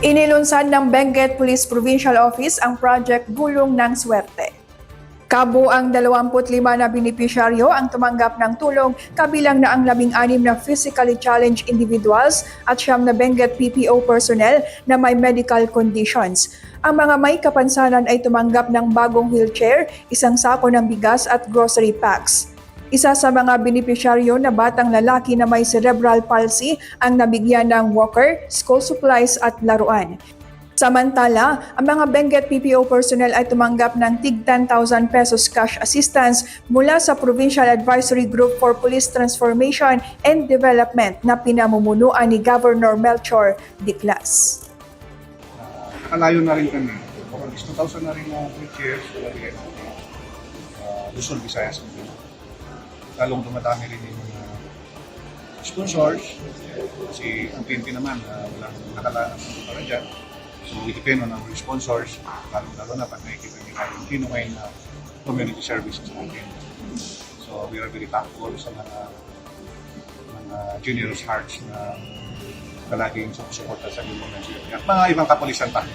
Inilunsad ng Benguet Police Provincial Office ang Project Gulong ng Swerte. Kabuang 25 na benepisyaryo ang tumanggap ng tulong, kabilang na ang 16 na physically challenged individuals at 9 na Benguet PPO personnel na may medical conditions. Ang mga may kapansanan ay tumanggap ng bagong wheelchair, isang sako ng bigas at grocery packs. Isa sa mga benepisyaryo na batang lalaki na may cerebral palsy ang nabigyan ng walker, school supplies at laruan. Samantala, ang mga Benguet PPO personnel ay tumanggap ng tig 10,000 pesos cash assistance mula sa Provincial Advisory Group for Police Transformation and Development na pinamumunuan ni Governor Melchor Diclas. Nakalayo na rin kami. 2,000 na rin na wheelchairs, Luzon, Visayas. Lalong dumadami rin yung mga sponsors. Kasi ang PNP naman, walang nakalaan para dyan. So, we depend on our sponsors, lalo na pag nakikita nila yung tinumay na community services natin. So, we are very thankful sa mga generous hearts na palaging sumusuporta sa gulong ng at mga ibang kapulisan pa.